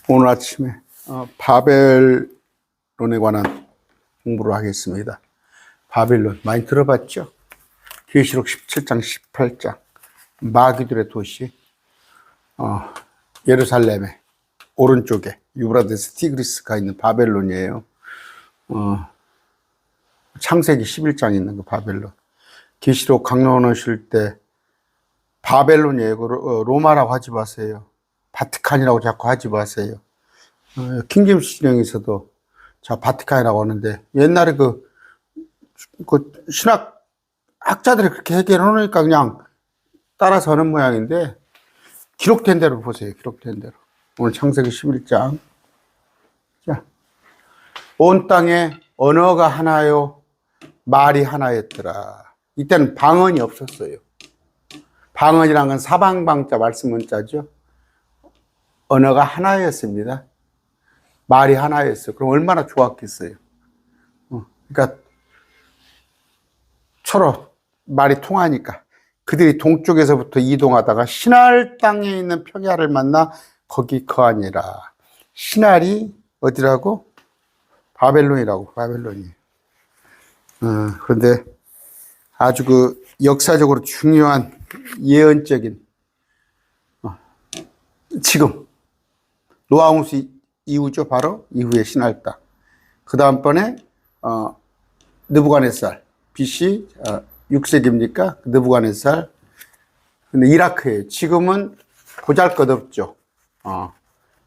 오늘 아침에 바벨론에 관한 공부를 하겠습니다. 바벨론 많이 들어봤죠? 계시록 17장 18장 마귀들의 도시, 예루살렘의 오른쪽에 유브라데스 티그리스가 있는 바벨론이에요. 창세기 11장에 있는 그 바벨론. 계시록 강론하실 때 바벨론이에요. 로마라고 하지 마세요. 바티칸이라고 자꾸 하지 마세요. 킹제임스 신형에서도 자 바티칸이라고 하는데 옛날에 그 신학 학자들이 그렇게 해결해 놓으니까 그냥 따라서 하는 모양인데 기록된 대로 보세요. 기록된 대로. 오늘 창세기 11장. 자, 온 땅에 언어가 하나요, 말이 하나였더라. 이때는 방언이 없었어요. 방언이란 건 사방방자 말씀문자죠. 언어가 하나였습니다. 말이 하나였어요. 그럼 얼마나 좋았겠어요. 그러니까 서로 말이 통하니까 그들이 동쪽에서부터 이동하다가 신할 땅에 있는 평야를 만나 거기 거하니라. 신할이 어디라고? 바벨론이라고. 바벨론이. 그런데 아주 그 역사적으로 중요한 예언적인 지금 노아홍수 이후죠. 바로 이후에 신할 땅. 그 다음번에 느부갓네살 BC 6세기입니까? 느부갓네살. 근데 이라크예요. 지금은 보잘것없죠.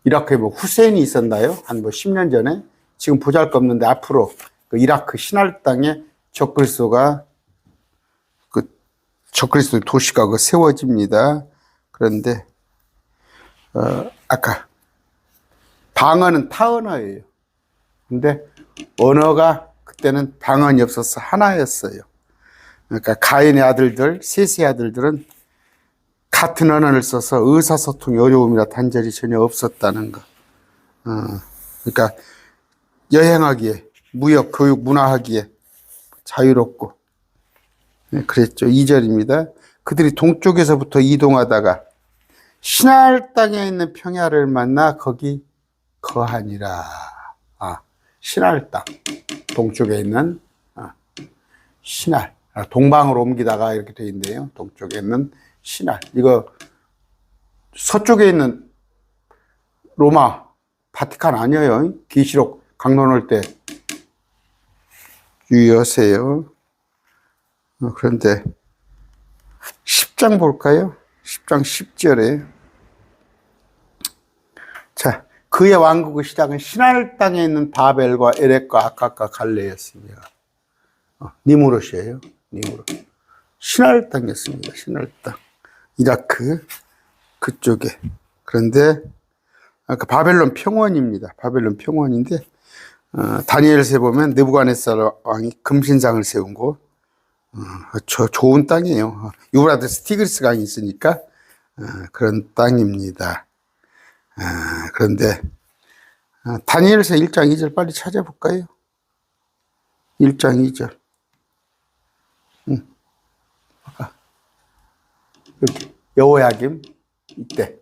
이라크에 뭐 후세인이 있었나요? 한 뭐 10년 전에. 지금 보잘것없는데 앞으로 그 이라크 신할 땅에 적그리스도가 적그리스도 도시가 세워집니다. 그런데 아까 방언은 타언어예요. 근데 언어가 그때는 방언이 없어서 하나였어요. 그러니까 가인의 아들들, 셋의 아들들은 같은 언어를 써서 의사소통이 어려움이나 단절이 전혀 없었다는 거. 그러니까 여행하기에, 무역, 교육, 문화하기에 자유롭고. 네, 그랬죠. 2절입니다. 그들이 동쪽에서부터 이동하다가 신할 땅에 있는 평야를 만나 거기 거하니라. 신할 땅. 동쪽에 있는 신할. 동방으로 옮기다가 이렇게 되어 있네요. 동쪽에 있는 신할. 이거 서쪽에 있는 로마 바티칸 아니에요. 계시록 강론할 때 유의하세요. 그런데 10장 볼까요? 10장 10절에 자, 그의 왕국의 시작은 신할 땅에 있는 바벨과 에렉과 아카과 갈레였습니다. 니무롯이에요. 니무롯. 신할 땅이었습니다. 신할 땅. 이라크 그쪽에. 그런데 아까 바벨론 평원입니다. 바벨론 평원인데 다니엘서에 보면 느부갓네살 왕이 금신상을 세운 곳. 저 좋은 땅이에요. 유브라데스 티그리스 강이 있으니까 그런 땅입니다. 그런데 다니엘서 1장 2절 빨리 찾아볼까요? 1장 2절. 여기 여호야김 이때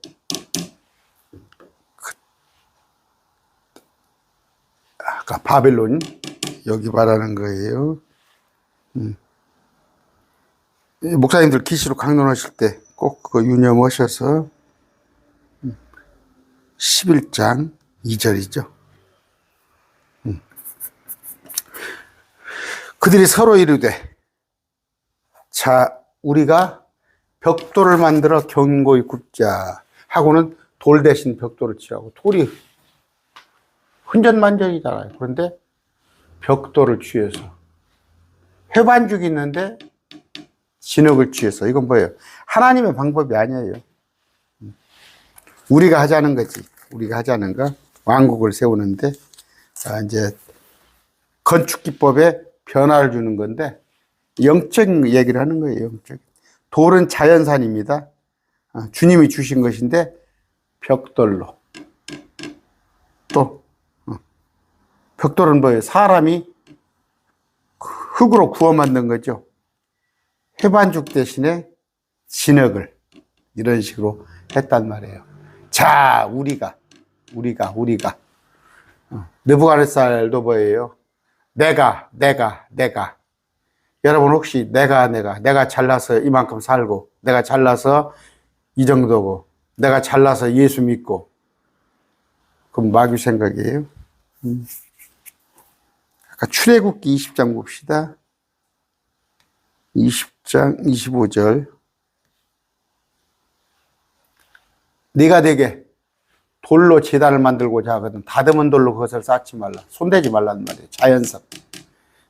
아까 바벨론 여기 말하는 거예요. 목사님들 계시록 강론하실 때 꼭 그거 유념하셔서 11장 2절이죠. 그들이 서로 이르되 자 우리가 벽돌을 만들어 견고히 굽자 하고는 돌 대신 벽돌을 치라고. 돌이 흔적만적이잖아요. 그런데 벽돌을 취해서 회반죽이 있는데 진흙을 취해서. 이건 뭐예요? 하나님의 방법이 아니에요. 우리가 하자는 거지. 우리가 하자는 거. 왕국을 세우는데 이제 건축 기법에 변화를 주는 건데 영적인 얘기를 하는 거예요. 영적. 돌은 자연산입니다. 주님이 주신 것인데 벽돌로. 또 벽돌은 뭐예요? 사람이 흙으로 구워 만든 거죠. 해반죽 대신에 진흙을 이런 식으로 했단 말이에요. 자, 우리가 우리가. 느부갓네살도 뭐예요? 내가. 여러분 혹시 내가 잘나서 이만큼 살고, 내가 잘나서 이 정도고, 내가 잘나서 예수 믿고, 그럼 마귀 생각이에요. 아까 출애굽기 20장 봅시다. 20장 25절. 네가 되게 돌로 제단을 만들고자 하거든 다듬은 돌로 그것을 쌓지 말라. 손대지 말란 말이에요. 자연석.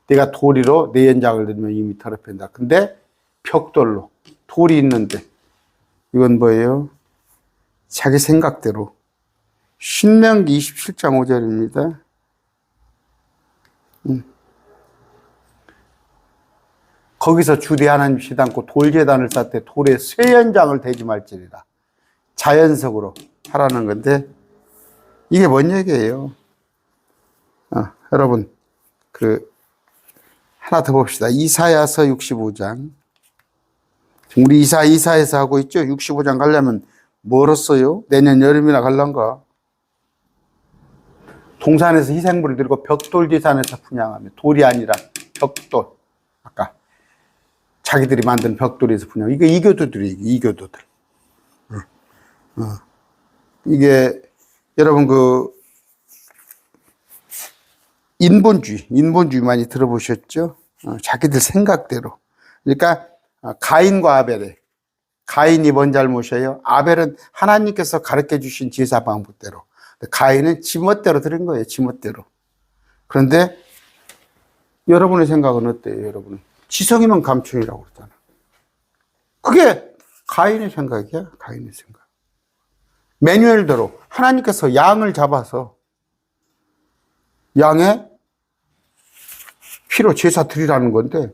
네가 도리로 내 연장을 들면 이미 더럽힌다. 근데 벽돌로 돌이 있는데 이건 뭐예요? 자기 생각대로. 신명기 27장 5절입니다. 거기서 주대 하나님 시담고 돌제단을 쌓되 돌에 쇠연장을 대지 말지니라. 자연석으로 하라는 건데 이게 뭔 얘기예요? 여러분 하나 더 봅시다. 이사야서 65장. 우리 이사에서 하고 있죠. 65장 가려면 멀었어요. 내년 여름이나 갈란가. 동산에서 희생물을 들고 벽돌제단에서 분향하며 돌이 아니라 벽돌. 아까 자기들이 만든 벽돌에서 분향. 이게 이교도들이에요. 이교도들. 이게 여러분 인본주의 많이 들어보셨죠? 자기들 생각대로. 그러니까 가인과 아벨에 가인이 뭔 잘못이에요? 아벨은 하나님께서 가르쳐 주신 제사 방법대로. 가인은 지멋대로 들은 거예요. 지멋대로. 그런데 여러분의 생각은 어때요? 여러분은 지성이면 감춘이라고 그러잖아. 그게 가인의 생각이야. 가인의 생각. 매뉴얼대로 하나님께서 양을 잡아서 양의 피로 제사 드리라는 건데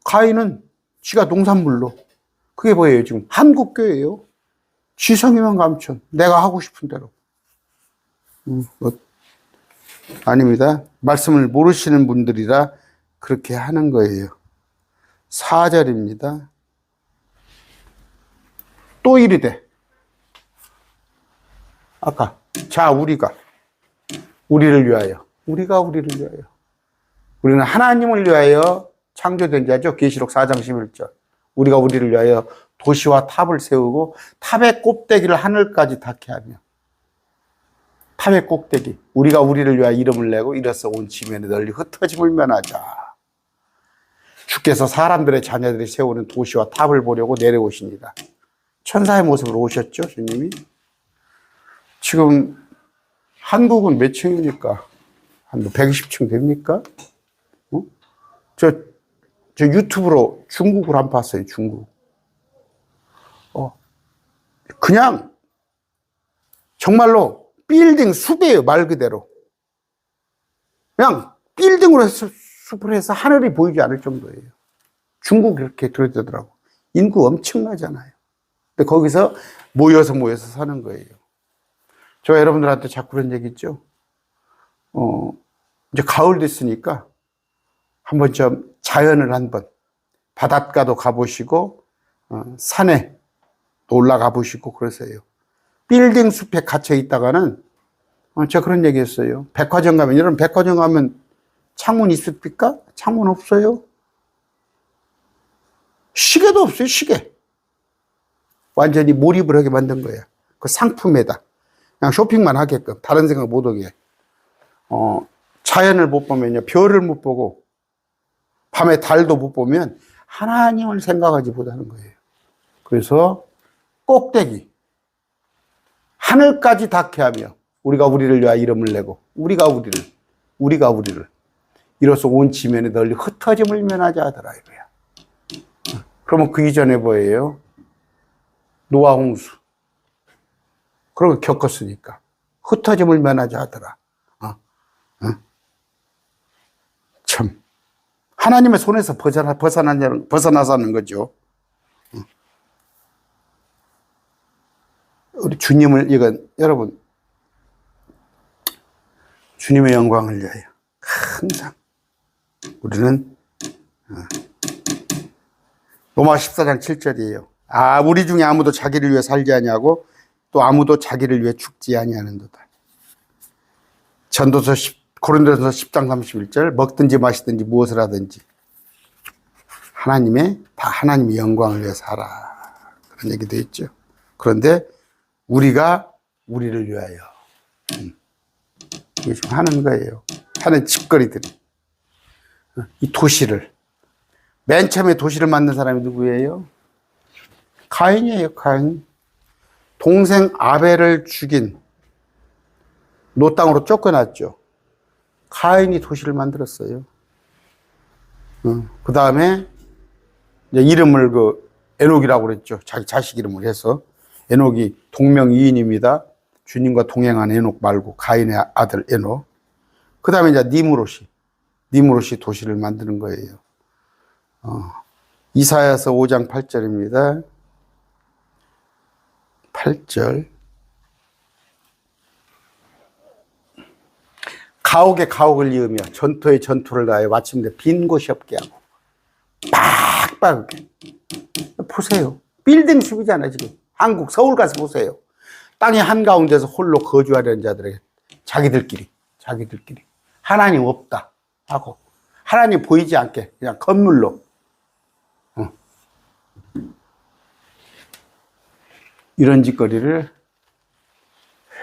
가인은 지가 농산물로. 그게 뭐예요? 지금 한국교회예요. 지성이면 감춘. 내가 하고 싶은 대로. 아닙니다. 말씀을 모르시는 분들이라 그렇게 하는 거예요. 4절입니다. 또 이르되 아까 자 우리를 위하여 우리를 위하여 우리는 하나님을 위하여 창조된 자죠. 계시록 4장 11절. 우리가 우리를 위하여 도시와 탑을 세우고 탑의 꼭대기를 하늘까지 닿게 하며 탑의 꼭대기 우리가 우리를 위하여 이름을 내고 이로써 온 지면에 널리 흩어짐을 면하자. 주께서 사람들의 자녀들이 세우는 도시와 탑을 보려고 내려오십니다. 천사의 모습으로 오셨죠, 주님이? 지금 한국은 몇 층입니까? 한 120층 됩니까? 저 유튜브로 중국을 한번 봤어요, 중국. 그냥 정말로 빌딩 숲이에요, 말 그대로. 그냥 빌딩으로 해서 숲을 해서 하늘이 보이지 않을 정도예요. 중국 이렇게 들어대더라고. 인구 엄청나잖아요. 근데 거기서 모여서 사는 거예요. 저 여러분들한테 자꾸 그런 얘기 있죠. 이제 가을 됐으니까 한번 좀 자연을 한번 바닷가도 가보시고 산에 올라가 보시고 그러세요. 빌딩 숲에 갇혀 있다가는 제가 그런 얘기 했어요. 백화점 가면 여러분 백화점 가면 창문 있습니까? 창문 없어요. 시계도 없어요. 시계. 완전히 몰입을 하게 만든 거예요. 그 상품에다. 그냥 쇼핑만 하게끔 다른 생각 못 오게. 자연을 못 보면요. 별을 못 보고 밤에 달도 못 보면 하나님을 생각하지 못하는 거예요. 그래서 꼭대기 하늘까지 닿게 하며 우리가 우리를 위하여 이름을 내고 우리가 우리를 이로써 온 지면에 널리 흩어짐을 면하자 하더라 이거야. 그러면 그 이전에 뭐예요? 노아 홍수. 그런 거 겪었으니까 흩어짐을 면하자 하더라. 참 하나님의 손에서 벗어나자는 거죠. 우리 주님을 이건 여러분 주님의 영광을 위하여 항상 우리는 로마 14장 7절이에요. 우리 중에 아무도 자기를 위해 살지 아니하고 또 아무도 자기를 위해 죽지 아니하는도다. 고린도전서 10장 31절 먹든지 마시든지 무엇을 하든지 다 하나님의 영광을 위해서 하라. 그런 얘기도 있죠. 그런데 우리가 우리를 위하여 이게 지금 하는 거예요. 하는 짓거리들이. 이 도시를 맨 처음에 도시를 만든 사람이 누구예요? 가인이에요. 가인. 동생 아벨을 죽인 노 땅으로 쫓겨났죠. 가인이 도시를 만들었어요. 그 다음에 이름을 에녹이라고 그랬죠. 자기 자식 이름을 해서. 에녹이 동명이인입니다. 주님과 동행한 에녹 말고 가인의 아들 에녹. 그 다음에 이제 니무롯이 도시를 만드는 거예요. 이사야서 5장 8절입니다. 8절. 가옥에 가옥을 이으며 전투에 전투를 다하여 마침내 빈 곳이 없게 하고 빡빡하게. 보세요. 빌딩 숲이잖아요, 지금. 한국 서울 가서 보세요. 땅의 한가운데서 홀로 거주하려는 자들에게 자기들끼리 하나님 없다 하고 하나님 보이지 않게 그냥 건물로 이런 짓거리를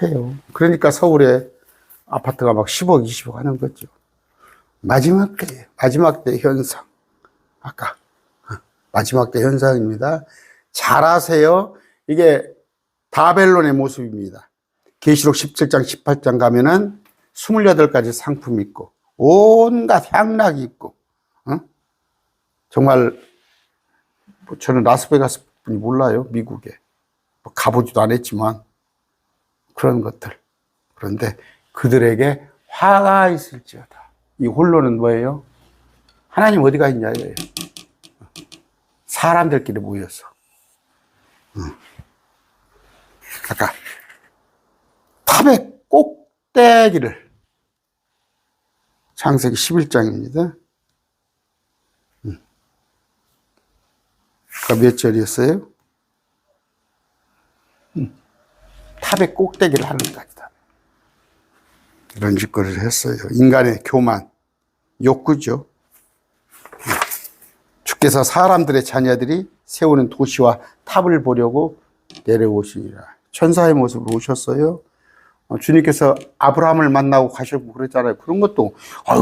해요. 그러니까 서울에 아파트가 막 10억, 20억 하는 거죠. 마지막 때 현상. 아까 마지막 때 현상입니다. 잘하세요. 이게 바벨론의 모습입니다. 계시록 17장, 18장 가면은 28가지 상품이 있고 온갖 향락이 있고 정말 저는 라스베가스 분이 몰라요. 미국에. 가보지도 않았지만 그런 것들. 그런데 그들에게 화가 있을지어다. 이 홀로는 뭐예요? 하나님 어디가 있냐예요. 사람들끼리 모여서. 아까 탑의 꼭대기를 창세기 11장입니다. 몇 절이었어요? 탑의 꼭대기를 하는 것이다. 이런 짓거리를 했어요. 인간의 교만, 욕구죠. 주께서 사람들의 자녀들이 세우는 도시와 탑을 보려고 내려오시니라. 천사의 모습으로 오셨어요. 주님께서 아브라함을 만나고 가셨고 그랬잖아요. 그런 것도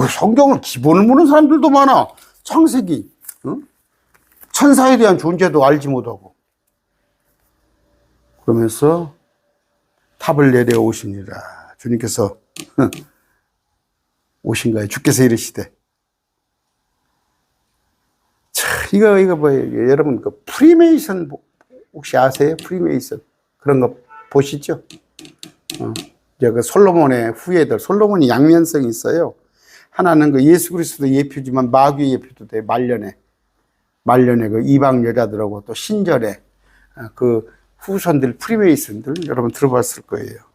성경을 기본을 모르는 사람들도 많아. 창세기 천사에 대한 존재도 알지 못하고 그러면서 탑을 내려오시니라. 주님께서 오신 거예요. 주께서 이르시되. 이거 뭐예요? 여러분, 프리메이슨 혹시 아세요? 프리메이슨. 그런 거 보시죠? 솔로몬의 후예들. 솔로몬이 양면성이 있어요. 하나는 예수 그리스도 예표지만 마귀의 예표도 돼. 말년에 이방 여자들하고 또 신절에 후손들, 프리메이슨들 여러분 들어봤을 거예요.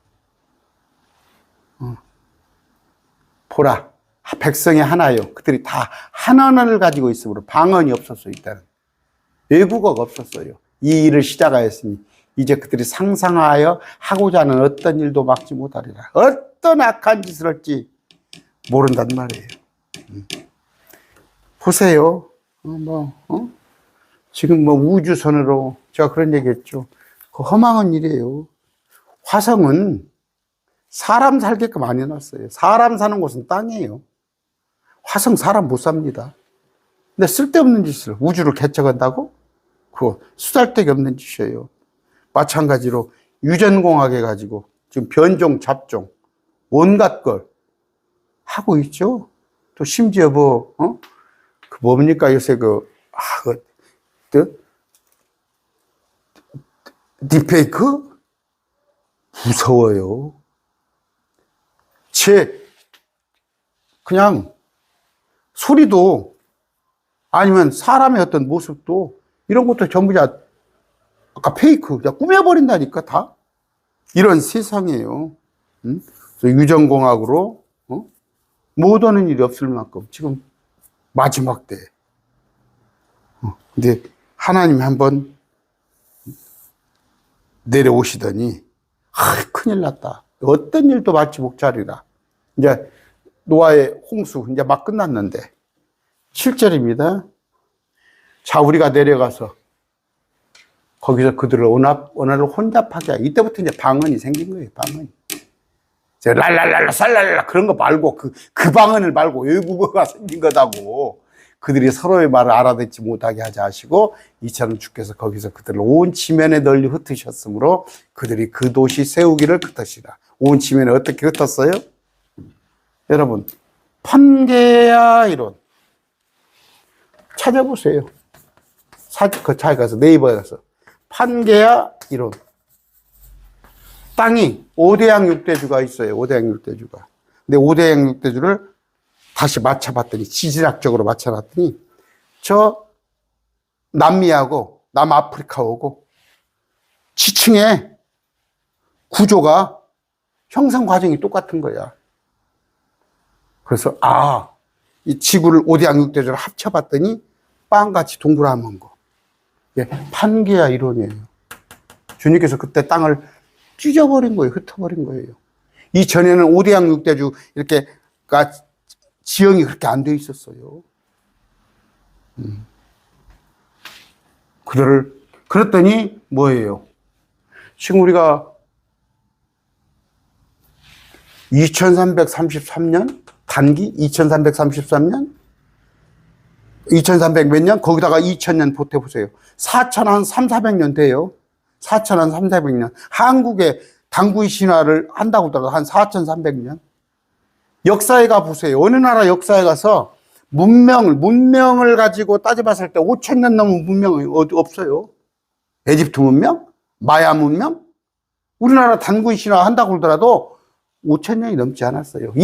보라, 백성이 하나요. 그들이 다 하나를 가지고 있으므로 방언이 없었어요. 일단은 외국어가 없었어요. 이 일을 시작하였으니 이제 그들이 상상하여 하고자 하는 어떤 일도 막지 못하리라. 어떤 악한 짓을 할지 모른단 말이에요. 보세요. 지금 우주선으로 제가 그런 얘기했죠. 그 허망한 일이에요. 화성은 사람 살게끔 안 해놨어요. 사람 사는 곳은 땅이에요. 화성 사람 못 삽니다. 근데 쓸데없는 짓을 우주를 개척한다고? 그거 쓰잘데기 없는 짓이에요. 마찬가지로 유전공학 해가지고 지금 변종, 잡종 온갖 걸 하고 있죠. 또 심지어 뭡니까 요새 딥페이크? 무서워요. 그냥 소리도 아니면 사람의 어떤 모습도 이런 것도 전부 다 아까 페이크, 그냥 꾸며버린다니까 다. 이런 세상이에요. 그래서 유전공학으로 못 오는 일이 없을 만큼 지금 마지막 때. 근데 하나님이 한번 내려오시더니 큰일 났다. 어떤 일도 마치 목자리라. 이제 노아의 홍수 이제 막 끝났는데 7절입니다. 자, 우리가 내려가서 거기서 그들을 언어를 혼잡하게 하고, 이때부터 이제 방언이 생긴 거예요. 방언이. 랄랄랄라 살랄라 그런 거 말고 그 방언을 말고 외국어가 생긴 거다고. 그들이 서로의 말을 알아듣지 못하게 하자 하시고, 이처럼 주께서 거기서 그들을 온 지면에 널리 흩으셨으므로 그들이 그 도시 세우기를 흩으시라. 온 지면에 어떻게 흩었어요? 여러분, 판게야 이론 찾아보세요. 그 차에 가서 네이버에 가서 판게야 이론. 땅이 5대양 6대주가 있어요. 5대양 6대주가. 근데 5대양 6대주를 다시 맞춰봤더니, 지질학적으로 맞춰봤더니, 저 남미하고 남아프리카하고 지층의 구조가 형성 과정이 똑같은 거야. 그래서 이 지구를 5대양 6대주를 합쳐봤더니 빵같이 동그라만 거. 예, 판게야 이론이에요. 주님께서 그때 땅을 찢어버린 거예요. 흩어버린 거예요. 이전에는 5대양 6대주 이렇게 지형이 그렇게 안 돼 있었어요. 그랬더니 뭐예요? 지금 우리가 2333년? 단기? 2333년? 2300 몇 년? 거기다가 2000년 보태보세요. 4000한 3,400년 돼요. 4000한 3,400년. 한국의 당구의 신화를 한다고 하더라도 한 4300년. 역사에 가 보세요. 어느 나라 역사에 가서 문명을 가지고 따져봤을 때 5000년 넘은 문명이 없어요. 에집트 문명? 마야 문명? 우리나라 단구의 신화 한다고 하더라도 5000년이 넘지 않았어요.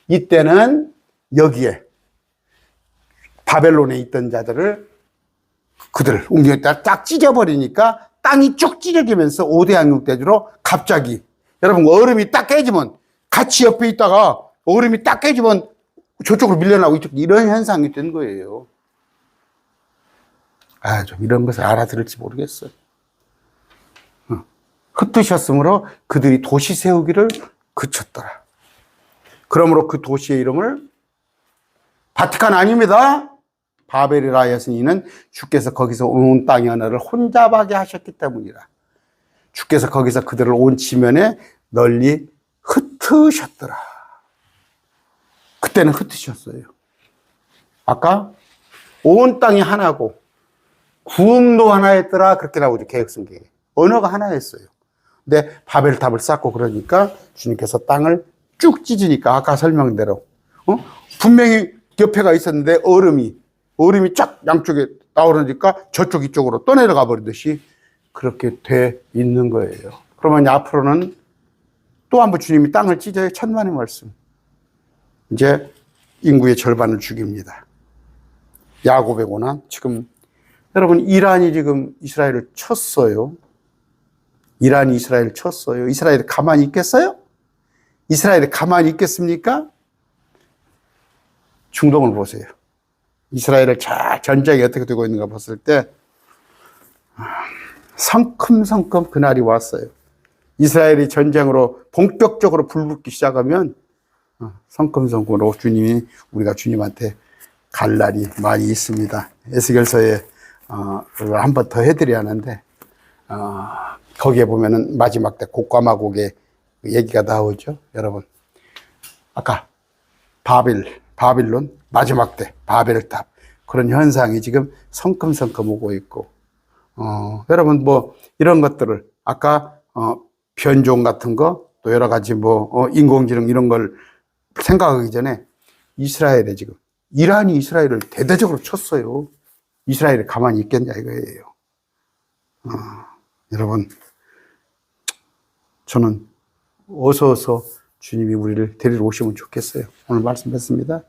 이때는 여기에 바벨론에 있던 자들을 그들 옮겼다 딱 찢어버리니까 땅이 쭉 찢어지면서 5대양 6대주로 갑자기, 여러분 얼음이 딱 깨지면 같이 옆에 있다가 얼음이 딱 깨지면 저쪽으로 밀려나고 이런 현상이 된 거예요. 좀 이런 것을 알아들을지 모르겠어요. 흩으셨으므로 그들이 도시 세우기를 그쳤더라. 그러므로 그 도시의 이름을 바티칸 아닙니다. 바벨이라 하였으니 이는 주께서 거기서 온 땅의 언어를 혼잡하게 하셨기 때문이라. 주께서 거기서 그들을 온 지면에 널리 흩으셨더라. 그때는 흩으셨어요. 아까 온 땅이 하나고 구음도 하나였더라 그렇게 나오죠. 개혁성경에. 언어가 하나였어요. 근데 바벨탑을 쌓고 그러니까 주님께서 땅을 쭉 찢으니까 아까 설명대로 분명히 옆에가 있었는데 얼음이 쫙 양쪽에 나오니까 저쪽 이쪽으로 떠내려가 버리듯이 그렇게 돼 있는 거예요. 그러면 앞으로는 또 한 번 주님이 땅을 찢어요. 천만의 말씀. 이제 인구의 절반을 죽입니다. 야곱의 고난. 지금 여러분 이란이 지금 이스라엘을 쳤어요. 이란이 이스라엘을 쳤어요. 이스라엘이 가만히 있겠어요? 이스라엘이 가만히 있겠습니까? 중동을 보세요. 이스라엘을 전쟁이 어떻게 되고 있는가 봤을 때 성큼성큼 그날이 왔어요. 이스라엘이 전쟁으로 본격적으로 불붙기 시작하면 성큼성큼으로 우리가 주님한테 갈 날이 많이 있습니다. 에스겔서에 한 번 더 해드려야 하는데 거기에 보면은 마지막 때 곡과마곡의 얘기가 나오죠. 여러분 아까 바빌론 마지막 때 바벨탑 그런 현상이 지금 성큼성큼 오고 있고 여러분 이런 것들을 아까 변종 같은 거 또 여러 가지 인공지능 이런 걸 생각하기 전에 이스라엘에 지금 이란이 이스라엘을 대대적으로 쳤어요. 이스라엘이 가만히 있겠냐 이거예요. 여러분 저는 어서 주님이 우리를 데리러 오시면 좋겠어요. 오늘 말씀 뵙습니다.